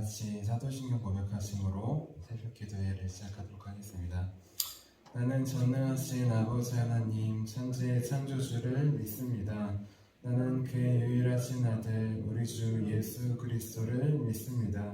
같이 사도신경 고백하심으로 새벽 기도회를 시작하도록 하겠습니다. 나는 전능하신 아버지 하나님 천지의 창조주를 믿습니다. 나는 그의 유일하신 아들 우리 주 예수 그리스도를 믿습니다.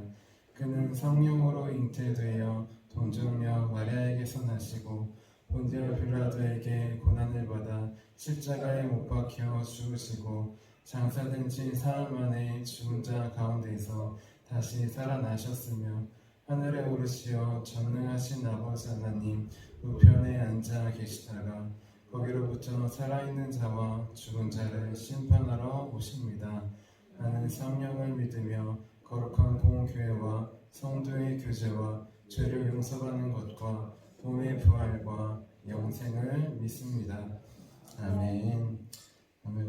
그는 성령으로 잉태되어 동정녀 마리아에게서 나시고 본디오 빌라도에게 고난을 받아 십자가에 못 박혀 죽으시고 장사된 지 사흘 만에 죽은 자 가운데서 다시 살아나셨으며 하늘에 오르시어 전능하신 아버지 하나님 우편에 앉아 계시다가 거기로부터 살아있는 자와 죽은 자를 심판하러 오십니다. 나는 성령을 믿으며 거룩한 공교회와 성도의 교제와 죄를 용서받는 것과 몸의 부활과 영생을 믿습니다. 아멘.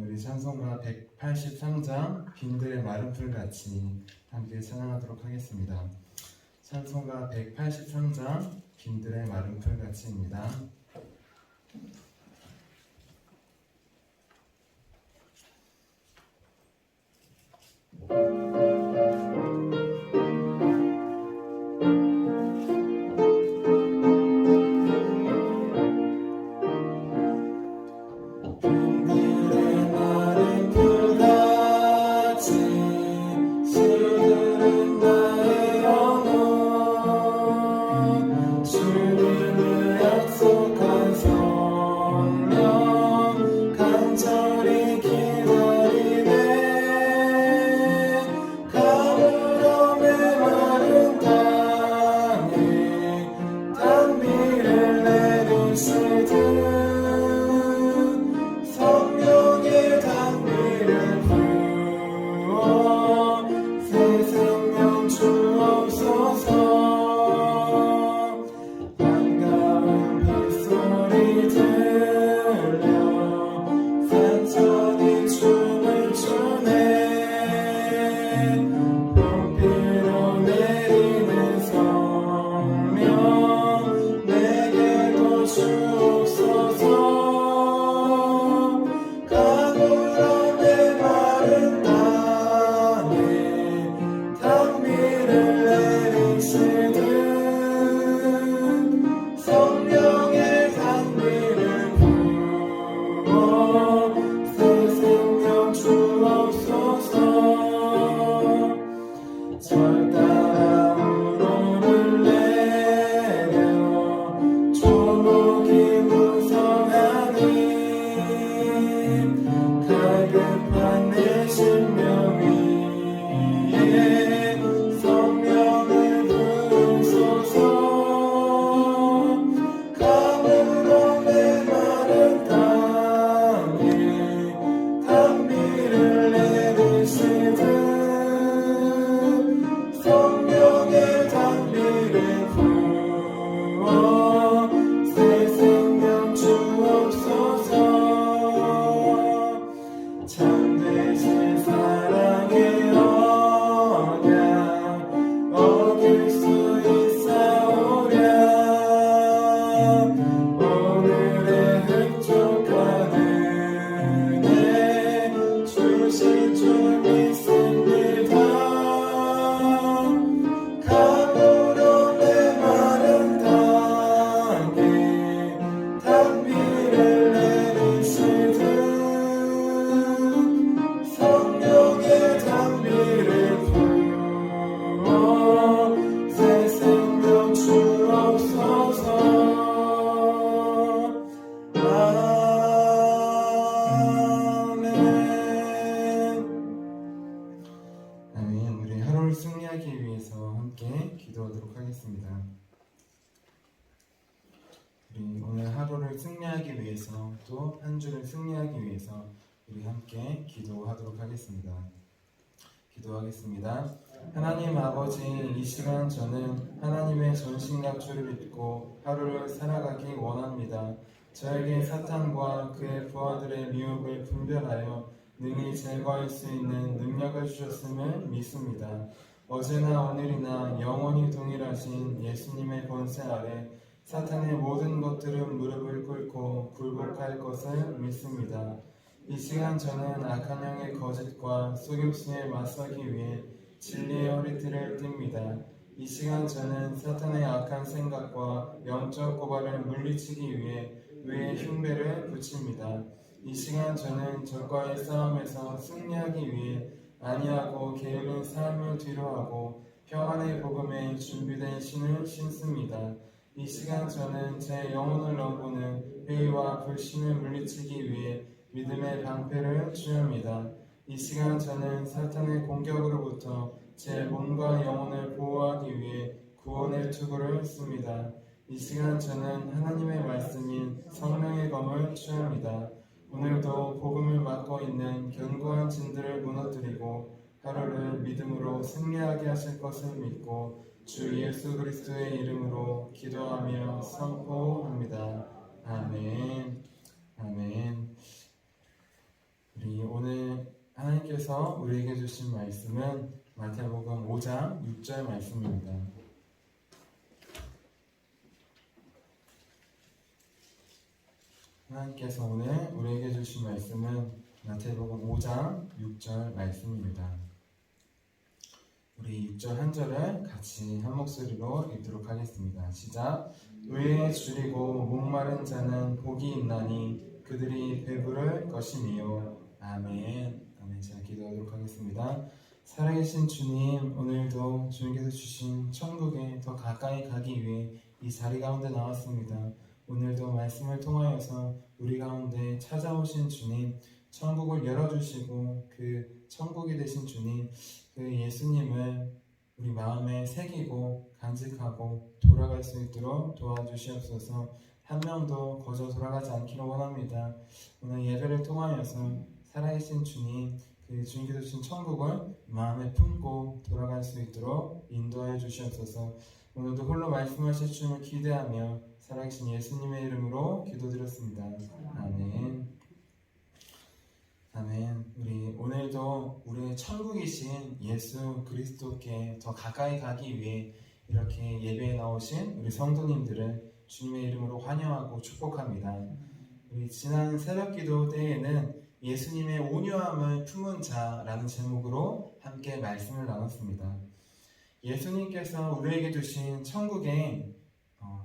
우리 찬송가 183장 빈들의 마른 풀같이 함께 찬양하도록 하겠습니다. 찬송가 183장 빈들의 마른 풀같이입니다. 승리하기 위해서 또 한 주를 승리하기 위해서 우리 함께 기도하도록 하겠습니다. 기도하겠습니다. 하나님 아버지, 이 시간 저는 하나님의 전신갑주를 입고 하루를 살아가기 원합니다. 저에게 사탄과 그의 부하들의 미혹을 분별하여 능히 제거할 수 있는 능력을 주셨음을 믿습니다. 어제나 오늘이나 영원히 동일하신 예수님의 권세 아래 사탄의 모든 것들은 무릎을 꿇고 굴복할 것을 믿습니다. 이 시간 저는 악한 영의 거짓과 속임수에 맞서기 위해 진리의 허리띠를 띱니다. 이 시간 저는 사탄의 악한 생각과 영적 고발을 물리치기 위해 의의 흉배를 붙입니다. 이 시간 저는 적과의 싸움에서 승리하기 위해 안위하고 게으른 삶을 뒤로하고 평안의 복음에 준비된 신을 신습니다. 이 시간 저는 제 영혼을 넘보는 회의와 불신을 물리치기 위해 믿음의 방패를 취합니다. 이 시간 저는 사탄의 공격으로부터 제 몸과 영혼을 보호하기 위해 구원의 투구를 씁니다. 이 시간 저는 하나님의 말씀인 성령의 검을 취합니다. 오늘도 복음을 맡고 있는 견고한 진들을 무너뜨리고 하루를 믿음으로 승리하게 하실 것을 믿고 주 예수 그리스도의 이름으로 기도하며 선포합니다. 아멘. 아멘. 우리 오늘 하나님께서 우리에게 주신 말씀은 마태복음 5장 6절 말씀입니다. 하나님께서 오늘 우리에게 주신 말씀은 마태복음 5장 6절 말씀입니다. 우리 6절 한 절을 같이 한 목소리로 읽도록 하겠습니다. 시작. 의에 줄이고 목마른 자는 복이 있나니 그들이 배부를 것이니요. 아멘. 아멘. 제가 기도하도록 하겠습니다. 살아계신 주님, 오늘도 주님께서 주신 천국에 더 가까이 가기 위해 이 자리 가운데 나왔습니다. 오늘도 말씀을 통하여서 우리 가운데 찾아오신 주님, 천국을 열어주시고 그 천국이 되신 주님, 그 예수님을 우리 마음에 새기고 간직하고 돌아갈 수 있도록 도와주시옵소서. 한 명도 거저 돌아가지 않기를 원합니다. 오늘 예배를 통하여서 살아계신 주님, 그 주님께서 주신 천국을 마음에 품고 돌아갈 수 있도록 인도하여 주시옵소서. 오늘도 홀로 말씀하실 주님을 기대하며 살아계신 예수님의 이름으로 기도드렸습니다. 아멘. 아멘. 우리 오늘도 우리의 천국이신 예수 그리스도께 더 가까이 가기 위해 이렇게 예배에 나오신 우리 성도님들을 주님의 이름으로 환영하고 축복합니다. 우리 지난 새벽기도 때에는 예수님의 온유함을 품은 자라는 제목으로 함께 말씀을 나눴습니다. 예수님께서 우리에게 주신 천국의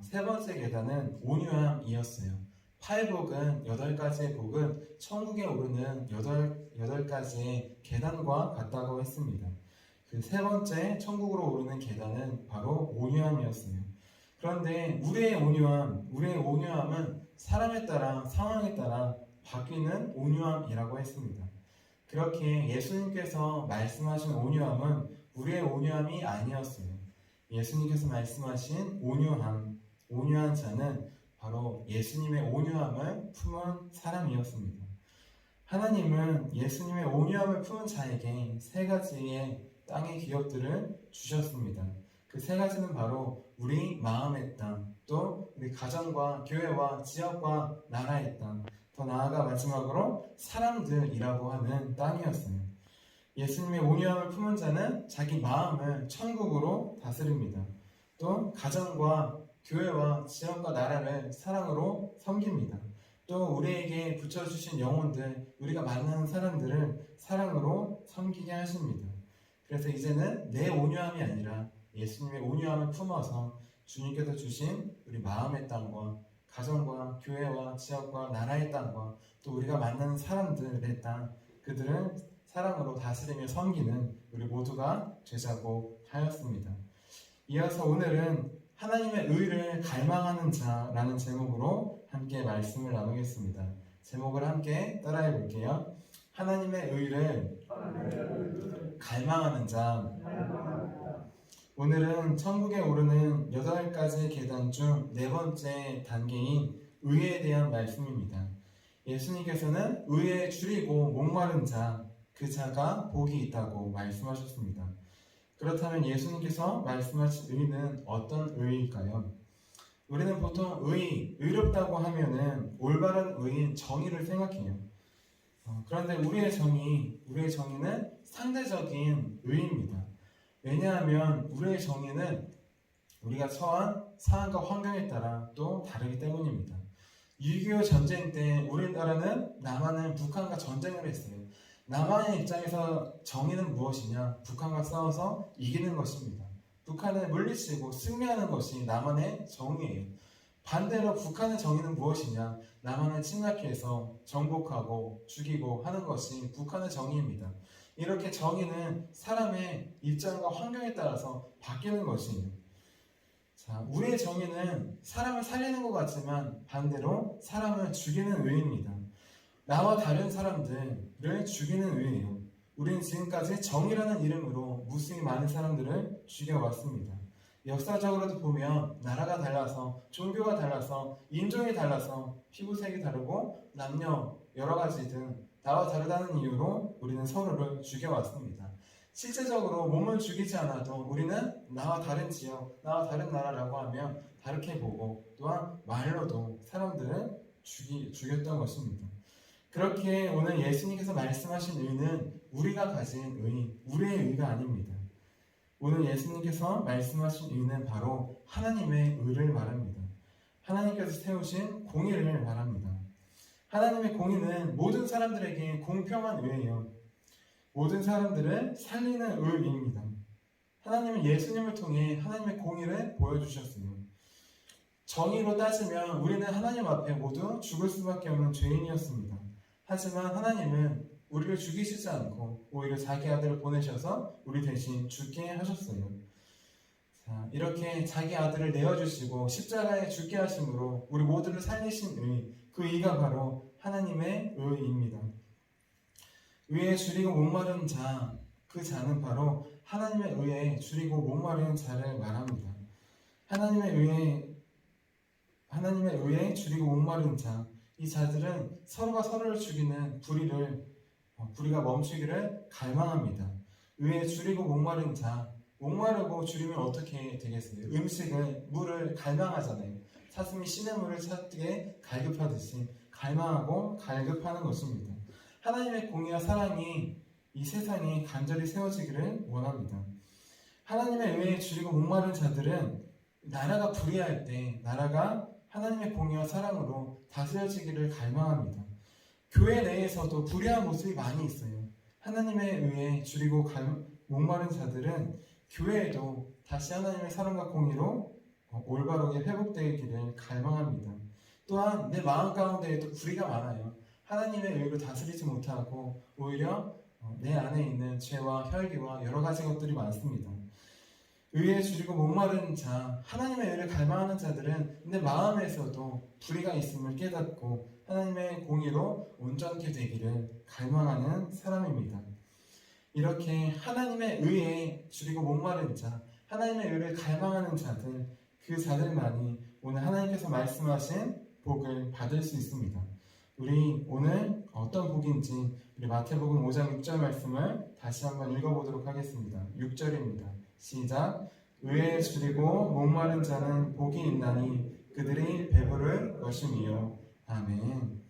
세 번째 계단은 온유함이었어요. 8복은 8가지의 복은 천국에 오르는 8가지의 계단과 같다고 했습니다. 그 세 번째 천국으로 오르는 계단은 바로 온유함이었어요. 그런데 우리의 온유함은 사람에 따라 상황에 따라 바뀌는 온유함이라고 했습니다. 그렇게 예수님께서 말씀하신 온유함은 우리의 온유함이 아니었어요. 예수님께서 말씀하신 온유한 자는 바로 예수님의 온유함을 품은 사람이었습니다. 하나님은 예수님의 온유함을 품은 자에게 세 가지의 땅의 기업들을 주셨습니다. 그 세 가지는 바로 우리 마음의 땅, 또 우리 가정과 교회와 지역과 나라의 땅, 더 나아가 마지막으로 사람들이라고 하는 땅이었어요. 예수님의 온유함을 품은 자는 자기 마음을 천국으로 다스립니다. 또 가정과 교회와 지역과 나라를 사랑으로 섬깁니다. 또 우리에게 붙여주신 영혼들, 우리가 만나는 사람들을 사랑으로 섬기게 하십니다. 그래서 이제는 내 온유함이 아니라 예수님의 온유함을 품어서 주님께서 주신 우리 마음의 땅과 가정과 교회와 지역과 나라의 땅과 또 우리가 만나는 사람들의 땅, 그들을 사랑으로 다스리며 섬기는 우리 모두가 되자고 하였습니다. 이어서 오늘은 하나님의 의를 갈망하는 자라는 제목으로 함께 말씀을 나누겠습니다. 제목을 함께 따라해 볼게요. 하나님의 의를 갈망하는 자. 오늘은 천국에 오르는 8가지 계단 중 4번째 단계인 의에 대한 말씀입니다. 예수님께서는 의에 줄이고 목마른 자, 그 자가 복이 있다고 말씀하셨습니다. 그렇다면 예수님께서 말씀하신 의는 어떤 의일까요? 우리는 보통 의롭다고 하면은 올바른 의인 정의를 생각해요. 그런데 우리의 정의는 상대적인 의입니다. 왜냐하면 우리의 정의는 우리가 처한 상황과 환경에 따라 또 다르기 때문입니다. 6.25 전쟁 때 우리나라는 남한은 북한과 전쟁을 했어요. 남한의 입장에서 정의는 무엇이냐? 북한과 싸워서 이기는 것입니다. 북한을 물리치고 승리하는 것이 남한의 정의예요. 반대로 북한의 정의는 무엇이냐? 남한을 침략해서 정복하고 죽이고 하는 것이 북한의 정의입니다. 이렇게 정의는 사람의 입장과 환경에 따라서 바뀌는 것이에요. 자, 우리의 정의는 사람을 살리는 것 같지만 반대로 사람을 죽이는 의입니다. 나와 다른 사람들을 죽이는 의예요. 우리는 지금까지 정의라는 이름으로 무수히 많은 사람들을 죽여왔습니다. 역사적으로도 보면 나라가 달라서, 종교가 달라서, 인종이 달라서, 피부색이 다르고 남녀 여러 가지 등 나와 다르다는 이유로 우리는 서로를 죽여왔습니다. 실제적으로 몸을 죽이지 않아도 우리는 나와 다른 지역, 나와 다른 나라라고 하면 다르게 보고 또한 말로도 사람들을 죽였던 것입니다. 그렇게 오늘 예수님께서 말씀하신 의는 우리가 가진 의, 우리의 의가 아닙니다. 오늘 예수님께서 말씀하신 의는 바로 하나님의 의를 말합니다. 하나님께서 세우신 공의를 말합니다. 하나님의 공의는 모든 사람들에게 공평한 의예요. 모든 사람들을 살리는 의입니다. 하나님은 예수님을 통해 하나님의 공의를 보여주셨어요. 정의로 따지면 우리는 하나님 앞에 모두 죽을 수밖에 없는 죄인이었습니다. 하지만 하나님은 우리를 죽이시지 않고 오히려 자기 아들을 보내셔서 우리 대신 죽게 하셨어요. 자, 이렇게 자기 아들을 내어주시고 십자가에 죽게 하심으로 우리 모두를 살리신 의, 그 의가 바로 하나님의 의입니다. 의에 줄이고 목마른 자, 그 자는 바로 하나님의 의에 줄이고 목마른 자를 말합니다. 하나님의 의에 줄이고 목마른 자, 이 자들은 서로가 서로를 죽이는 불의가 멈추기를 갈망합니다. 의에 줄이고 목마른 자, 목마르고 줄이면 어떻게 되겠어요? 물을 갈망하잖아요. 사슴이 시냇물을 찾기에 갈급하듯이 갈망하고 갈급하는 것입니다. 하나님의 공의와 사랑이 이 세상에 간절히 세워지기를 원합니다. 하나님의 의에 줄이고 목마른 자들은 나라가 불의할 때 나라가 하나님의 공의와 사랑으로 다스려지기를 갈망합니다. 교회 내에서도 불의한 모습이 많이 있어요. 하나님의 의에 줄이고 목마른 자들은 교회에도 다시 하나님의 사랑과 공의로 올바르게 회복되기를 갈망합니다. 또한 내 마음 가운데에도 불의가 많아요. 하나님의 의로 다스리지 못하고 오히려 내 안에 있는 죄와 혈기와 여러 가지 것들이 많습니다. 의에 줄이고 목마른 자, 하나님의 의를 갈망하는 자들은 내 마음에서도 불의가 있음을 깨닫고 하나님의 공의로 온전케 되기를 갈망하는 사람입니다. 이렇게 하나님의 의에 줄이고 목마른 자, 하나님의 의를 갈망하는 자들, 그 자들만이 오늘 하나님께서 말씀하신 복을 받을 수 있습니다. 우리 오늘 어떤 복인지 우리 마태복음 5장 6절 말씀을 다시 한번 읽어보도록 하겠습니다. 6절입니다. 시작. 의에 줄이고 목마른 자는 복이 있나니 그들이 배부를 것임이요. 아멘.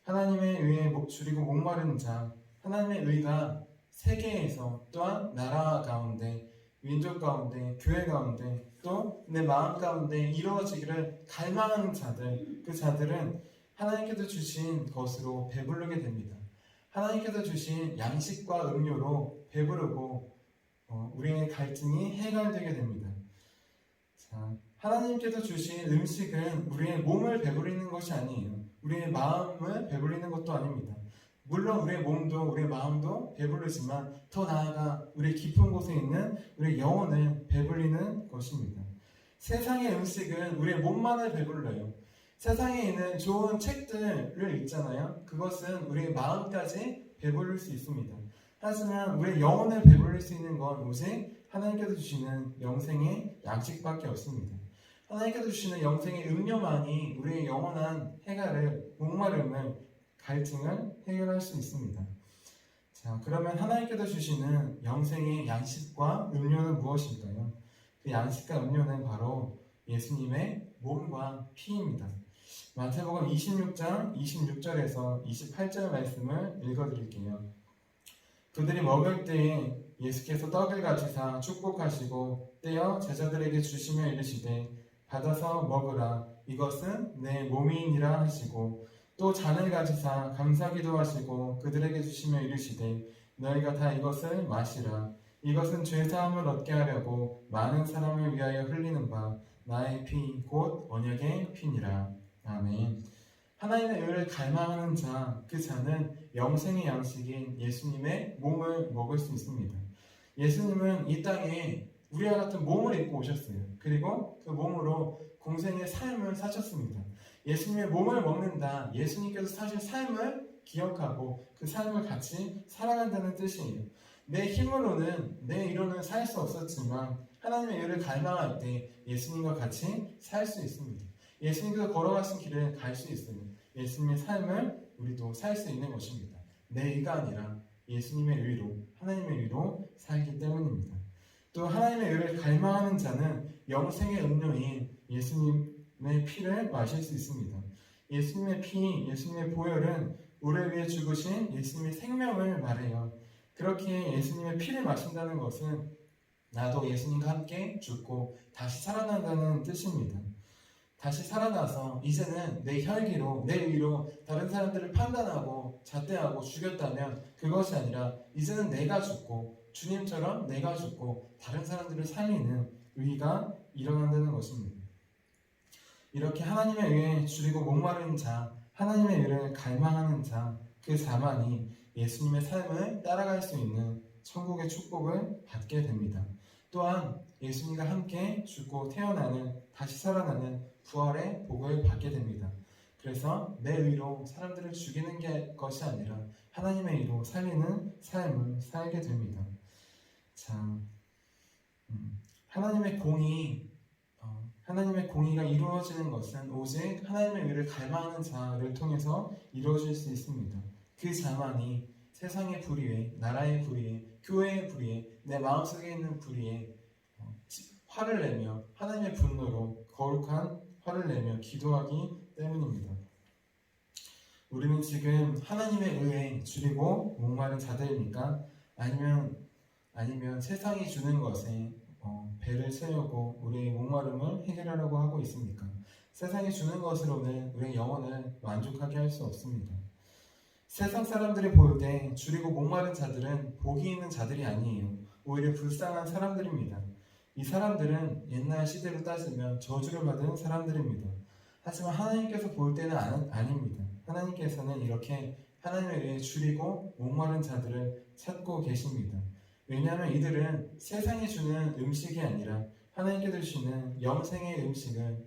하나님의 의에 줄이고 목마른 자, 하나님의 의가 세계에서 또한 나라 가운데, 민족 가운데, 교회 가운데, 또 내 마음 가운데 이루어지기를 갈망하는 자들, 그 자들은 하나님께서 주신 것으로 배부르게 됩니다. 하나님께서 주신 양식과 음료로 배부르고 우리의 갈증이 해결되게 됩니다. 자, 하나님께서 주신 음식은 우리의 몸을 배부리는 것이 아니에요. 우리의 마음을 배부리는 것도 아닙니다. 물론 우리의 몸도 우리의 마음도 배부르지만 더 나아가 우리 깊은 곳에 있는 우리의 영혼을 배불리는 것입니다. 세상의 음식은 우리의 몸만을 배불러요. 세상에 있는 좋은 책들을 읽잖아요. 그것은 우리의 마음까지 배부를 수 있습니다. 하지만 우리의 영혼을 배부를 수 있는 건 오직 하나님께서 주시는 영생의 양식밖에 없습니다. 하나님께서 주시는 영생의 음료만이 우리의 영원한 해갈을, 목마름을, 갈증을 해결할 수 있습니다. 자, 그러면 하나님께서 주시는 영생의 양식과 음료는 무엇일까요? 그 양식과 음료는 바로 예수님의 몸과 피입니다. 마태복음 26장 26절에서 28절 말씀을 읽어드릴게요. 그들이 먹을 때에 예수께서 떡을 가지사 축복하시고 떼어 제자들에게 주시며 이르시되 받아서 먹으라 이것은 내 몸이니라 하시고 또 잔을 가지사 감사기도 하시고 그들에게 주시며 이르시되 너희가 다 이것을 마시라. 이것은 죄사함을 얻게 하려고 많은 사람을 위하여 흘리는 바 나의 피 곧 언약의 피니라. 아멘. 하나님의 의를 갈망하는 자, 그 자는 영생의 양식인 예수님의 몸을 먹을 수 있습니다. 예수님은 이 땅에 우리와 같은 몸을 입고 오셨어요. 그리고 그 몸으로 공생의 삶을 사셨습니다. 예수님의 몸을 먹는다. 예수님께서 사신 삶을 기억하고 그 삶을 같이 살아간다는 뜻이에요. 내 힘으로는, 내 이로는 살 수 없었지만 하나님의 의를 갈망할 때 예수님과 같이 살 수 있습니다. 예수님께서 걸어가신 길을 갈 수 있어요. 예수님의 삶을 우리도 살 수 있는 것입니다. 내 의가 아니라 예수님의 의로, 하나님의 의로 살기 때문입니다. 또 하나님의 의를 갈망하는 자는 영생의 음료인 예수님의 피를 마실 수 있습니다. 예수님의 피, 예수님의 보혈은 우리를 위해 죽으신 예수님의 생명을 말해요. 그렇게 예수님의 피를 마신다는 것은 나도 예수님과 함께 죽고 다시 살아난다는 뜻입니다. 다시 살아나서 이제는 내 혈기로, 내 의로 다른 사람들을 판단하고 잣대하고 죽였다면 그것이 아니라 이제는 내가 죽고 주님처럼 내가 죽고 다른 사람들을 살리는 의가 일어난다는 것입니다. 이렇게 하나님의 의에 줄이고 목마른 자, 하나님의 의를 갈망하는 자, 그 자만이 예수님의 삶을 따라갈 수 있는 천국의 축복을 받게 됩니다. 또한 예수님과 함께 죽고 태어나는, 다시 살아나는 부활의 복을 받게 됩니다. 그래서 내 의로 사람들을 죽이는 것이 아니라 하나님의 의로 살리는 삶을 살게 됩니다. 자, 하나님의 공의가 이루어지는 것은 오직 하나님의 의를 갈망하는 자를 통해서 이루어질 수 있습니다. 그 자만이 세상의 불의에, 나라의 불의에, 교회의 불의에, 내 마음속에 있는 불의에 화를 내며 하나님의 분노로 거룩한 화를 내며 기도하기 때문입니다. 우리는 지금 하나님의 의에 줄이고 목마른 자들입니까? 아니면 세상이 주는 것에 배를 채우고 우리의 목마름을 해결하려고 하고 있습니까? 세상이 주는 것으로는 우리의 영혼을 만족하게 할 수 없습니다. 세상 사람들이 볼 때 줄이고 목마른 자들은 복이 있는 자들이 아니에요. 오히려 불쌍한 사람들입니다. 이 사람들은 옛날 시대로 따지면 저주를 받은 사람들입니다. 하지만 하나님께서 볼 때는 아닙니다. 하나님께서는 이렇게 하나님에 의해 줄이고 목마른 자들을 찾고 계십니다. 왜냐하면 이들은 세상이 주는 음식이 아니라 하나님께서 주시는 영생의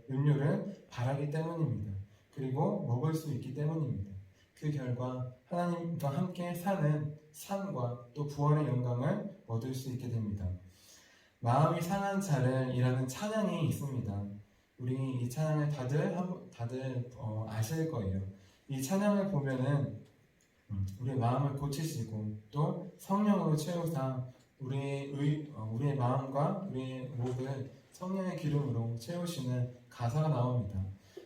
음료를 바라기 때문입니다. 그리고 먹을 수 있기 때문입니다. 그 결과 하나님과 함께 사는 삶과 또 부활의 영광을 얻을 수 있게 됩니다. 마음이 상한 자를 이라는 찬양이 있습니다. 우리 이 찬양을 다들 아실 거예요. 이 찬양을 보면은 우리의 마음을 고치시고 또 성령으로 채우사 우리의 마음과 우리의 목을 성령의 기름으로 채우시는 가사가 나옵니다.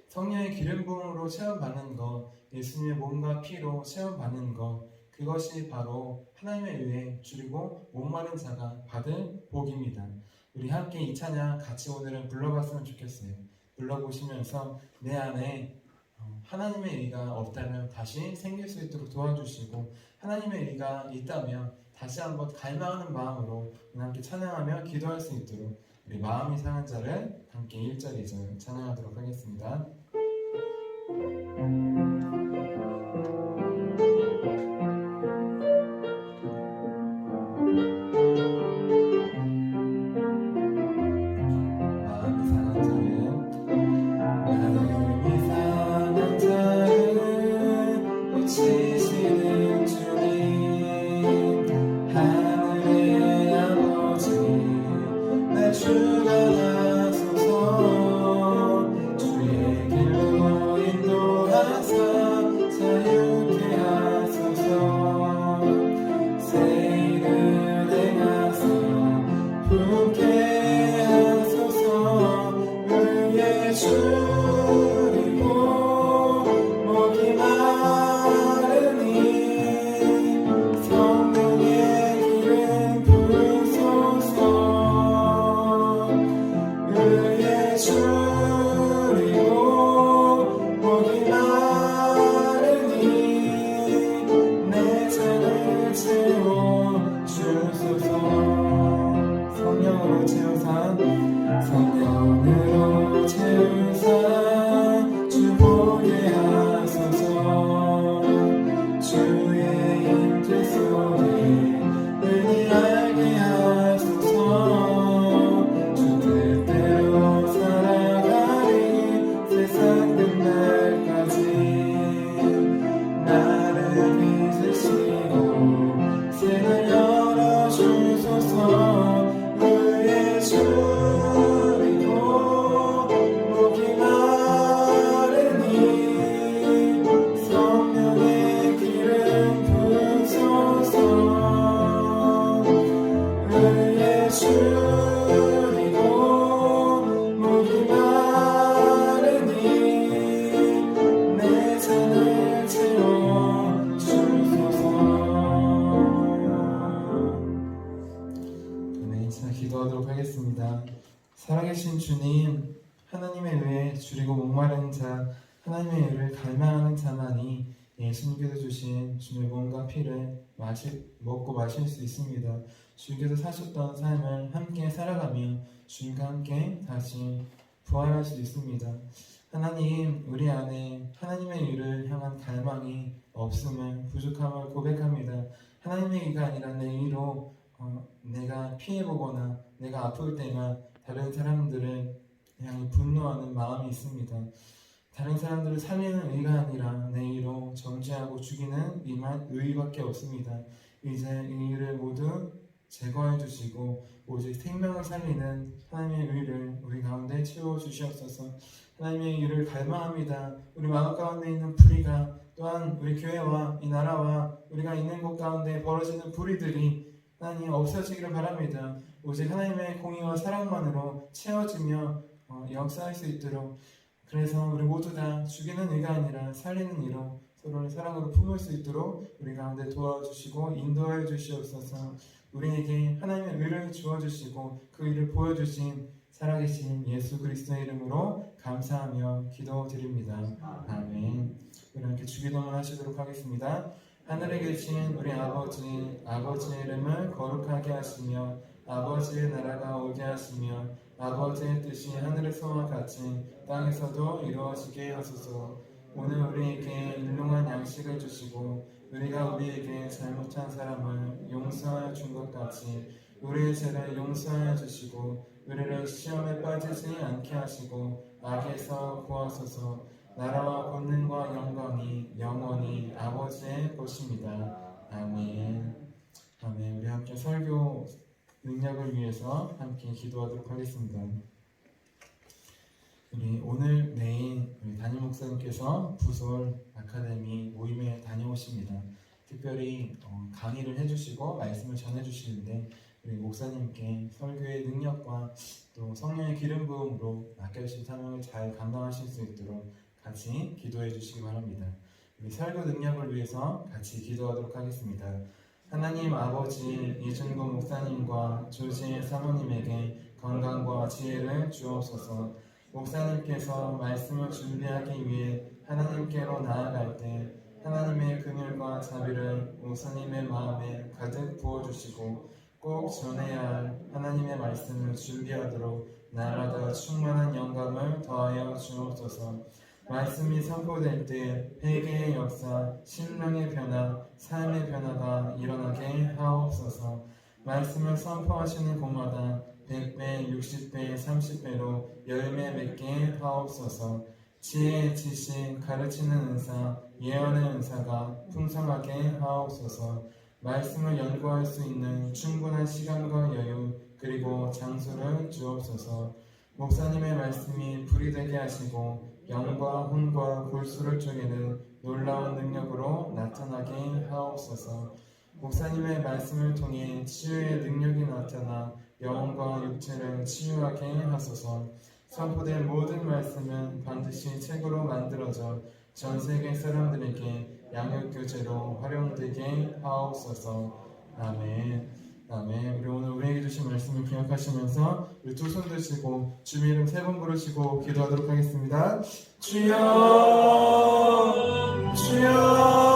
성령의 기름 부음으로 체험받는 것, 예수님의 몸과 피로 체험받는 것, 그것이 바로 하나님에 의해 줄이고 목마른 자가 받을 복입니다. 우리 함께 이 찬양 같이 오늘은 불러봤으면 좋겠어요. 불러보시면서 내 안에 하나님의 의가 없다면 다시 생길 수 있도록 도와주시고, 하나님의 의가 있다면 다시 한번 갈망하는 마음으로 함께 찬양하며 기도할 수 있도록 우리 마음이 상한 자를 함께 1절 2절 찬양하도록 하겠습니다. 주님, 하나님의 의에 줄이고 목마른 자, 하나님의 의를 갈망하는 자만이 예수님께서 주신 주의 몸과 피를 먹고 마실 수 있습니다. 주께서 사셨던 삶을 함께 살아가며 주님과 함께 다시 부활할 수 있습니다. 하나님, 우리 안에 하나님의 의를 향한 갈망이 없음을, 부족함을 고백합니다. 하나님의 의가 아니라 내 의로 내가 피해보거나 내가 아플 때만 다른 사람들을 향해 분노하는 마음이 있습니다. 다른 사람들을 살리는 의가 아니라 내 의로 정죄하고 죽이는 의밖에 없습니다. 이제 이 의를 모두 제거해 주시고 오직 생명을 살리는 하나님의 의를 우리 가운데 채워 주시옵소서. 하나님의 의를 갈망합니다. 우리 마음 가운데 있는 불의가, 또한 우리 교회와 이 나라와 우리가 있는 곳 가운데 벌어지는 불의들이 하나님 없어지기를 바랍니다. 오직 하나님의 공의와 사랑만으로 채워지며 역사할 수 있도록, 그래서 우리 모두 다 죽이는 의가 아니라 살리는 의로 서로를 사랑으로 품을 수 있도록 우리 가운데 도와주시고 인도하여 주시옵소서. 우리에게 하나님의 의를 주어주시고 그 의를 보여주신 살아계신 예수 그리스도의 이름으로 감사하며 기도드립니다. 아멘. 우리 함께 주기도문 하시도록 하겠습니다. 하늘에 계신 우리 아버지의 이름을 거룩하게 하시며 아버지의 나라가 오게 하시며 아버지의 뜻이 하늘에서와 같이 땅에서도 이루어지게 하소서. 오늘 우리에게 일용할 양식을 주시고 우리가 우리에게 잘못한 사람을 용서하여 준 것 같이 우리의 죄를 용서하여 주시고 우리를 시험에 빠지지 않게 하시고 악에서 구하소서. 나라와 권능과 영광이 영원히 아버지의 것입니다. 아멘. 아멘. 우리 함께 설교 능력을 위해서 함께 기도하도록 하겠습니다. 우리 오늘 내일 우리 담임 목사님께서 부설 아카데미 모임에 다녀오십니다. 특별히 강의를 해주시고 말씀을 전해주시는데 우리 목사님께 설교의 능력과 또 성령의 기름 부음으로 맡겨주신 사명을 잘 감당하실 수 있도록 같이 기도해 주시기 바랍니다. 우리 설교 능력을 위해서 같이 기도하도록 하겠습니다. 하나님 아버지, 이준구 목사님과 조지혜 사모님에게 건강과 지혜를 주옵소서. 목사님께서 말씀을 준비하기 위해 하나님께로 나아갈 때 하나님의 긍휼과 자비를 목사님의 마음에 가득 부어주시고 꼭 전해야 할 하나님의 말씀을 준비하도록 날마다 충만한 영감을 더하여 주옵소서. 말씀이 선포될 때 회개의 역사, 신랑의 변화, 삶의 변화가 일어나게 하옵소서. 말씀을 선포하시는 곳마다 100배, 60배, 30배로 열매 맺게 하옵소서. 지혜, 지식, 가르치는 은사, 예언의 은사가 풍성하게 하옵소서. 말씀을 연구할 수 있는 충분한 시간과 여유 그리고 장소를 주옵소서. 목사님의 말씀이 불이 되게 하시고 영과 혼과 골수를 쪼개는 놀라운 능력으로 나타나게 하옵소서. 목사님의 말씀을 통해 치유의 능력이 나타나 영혼과 육체를 치유하게 하소서. 선포된 모든 말씀은 반드시 책으로 만들어져 전 세계 사람들에게 양육교재로 활용되게 하옵소서. 아멘. 아멘. 우리 오늘 우리에게 주신 말씀을 기억하시면서 우리 두 손 드시고 주님 이름 세 번 부르시고 기도하도록 하겠습니다. 주여, 주여.